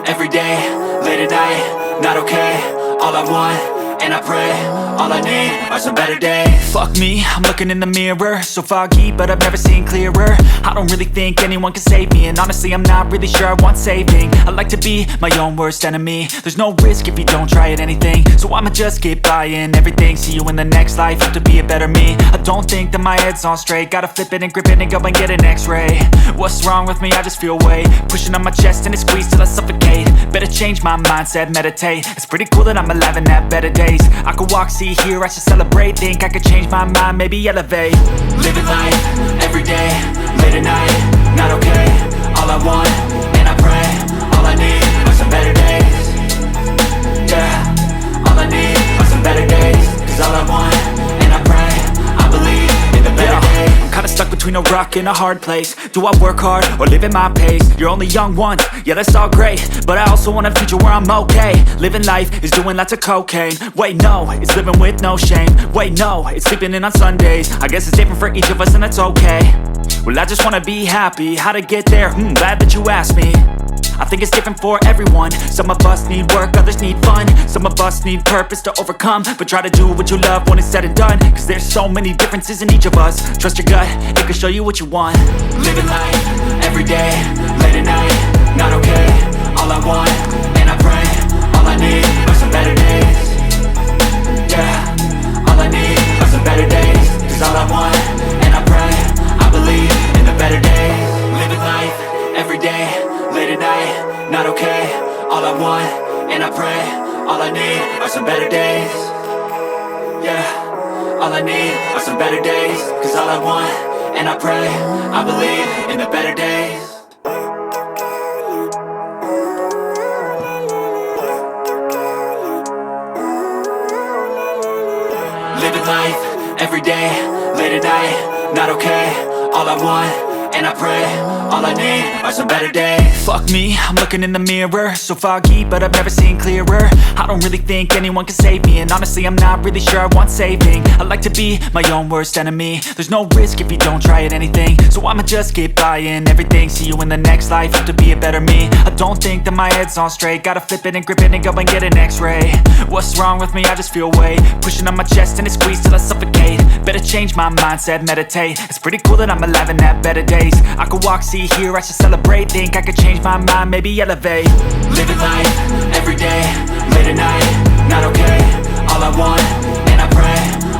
every day, late at night, not okay. All I want, and I pray, all I need are some better days. Fuck me, I'm looking in the mirror, so foggy, but I've never seen clearer. I don't really think anyone can save me, and honestly I'm not really sure I want saving. I like to be my own worst enemy. There's no risk if you don't try at anything, so I'ma just keep buying everything. See you in the next life, have to be a better me. I don't think that my head's on straight, gotta flip it and grip it and go and get an x-ray. What's wrong with me? I just feel weight pushing on my chest and it squeezes till I suffocate. Better change my mindset, meditate. It's pretty cool that I'm alive and have better days. I could walk, see, hear, I should celebrate. Think I could change my mind, maybe elevate. Living life, every day, late at night, not okay. All I want, and I pray, all I need are some better days. Yeah, all I need are some better days. Cause all I want, and I pray, I believe in the better days. I'm kinda stuck between a rock and a hard place. Do I work hard or live at my pace? You're only young once, yeah that's all great, but I also want a future where I'm okay. Living life is doing lots of cocaine. Wait no, it's living with no shame. Wait no, it's sleeping in on Sundays. I guess it's different for each of us and that's okay. Well I just wanna be happy, how to get there? Glad that you asked me. I think it's different for everyone. Some of us need work, others need fun. Some of us need purpose to overcome. But try to do what you love when it's said and done. Cause there's so many differences in each of us. Trust your gut, it can show you what you want. Living life, every day, late at night, not okay. All I want, and I pray, all I need are some better days. Yeah, all I need are some better days. Cause all I want, and I pray, I believe in the better days. Living life, every day, late at night, not okay. All I want, and I pray, all I need are some better days. Yeah, all I need are some better days. Cause all I want, and I pray, I believe in the better days. Living life, every day, late at night, not okay. All I want, and I pray, all I need are some better days. Fuck me, I'm looking in the mirror, so foggy, but I've never seen clearer. I don't really think anyone can save me, and honestly I'm not really sure I want saving. I like to be my own worst enemy. There's no risk if you don't try at anything, so I'ma just keep buying everything. See you in the next life, have to be a better me. I don't think that my head's on straight, gotta flip it and grip it and go and get an x-ray. What's wrong with me? I just feel weight pushing on my chest and it squeezes till I suffocate. Better change my mindset, meditate. It's pretty cool that I'm alive and have better days. I could walk, see, hear, I should celebrate. Think I could change my mind, maybe elevate. Living life, every day, late at night, not okay. All I want, and I pray,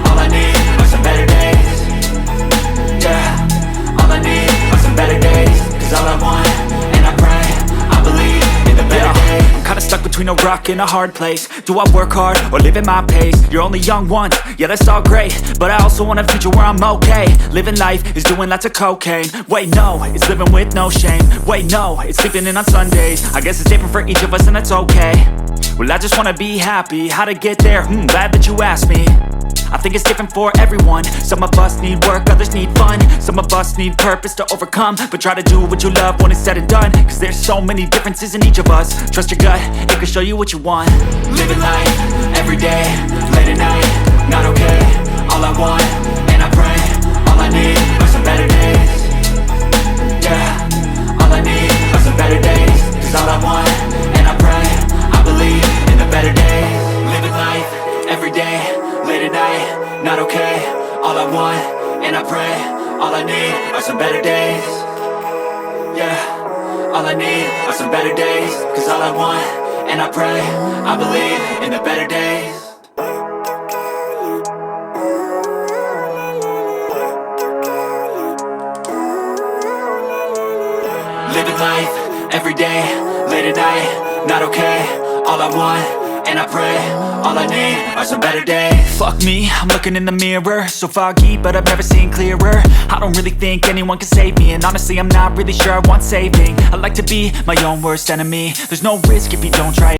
all I need are some better days. Yeah, all I need are some better days. Cause all I want, and I pray, I believe in the better days. I'm kinda stuck between a rock and a hard place. Do I work hard or live at my pace? You're only young once, yeah that's all great, but I also want a future where I'm okay. Living life is doing lots of cocaine. Wait no, it's living with no shame. Wait no, it's sleeping in on Sundays. I guess it's different for each of us and that's okay. Well I just wanna be happy, how to get there? Glad that you asked me. I think it's different for everyone. Some of us need work, others need fun. Some of us need purpose to overcome. But try to do what you love when it's said and done. Cause there's so many differences in each of us. Trust your gut, it can show you what you want. Living life, every day, late at night, not okay. All I want, and I pray, all I need are some better days. Yeah, all I need are some better days. Cause all I want, and I pray, I believe in the better days. Living life, every day, late at night, not okay. All I want, and I pray, all I need are some better days. Yeah, all I need are some better days. Cause all I want, and I pray, I believe in the better days. Living life, every day, late at night, not okay. All I want, and I pray, all I need are some better days. Fuck me, I'm looking in the mirror, so foggy, but I've never seen clearer. I don't really think anyone can save me, and honestly I'm not really sure I want saving. I like to be my own worst enemy. There's no risk if you don't try.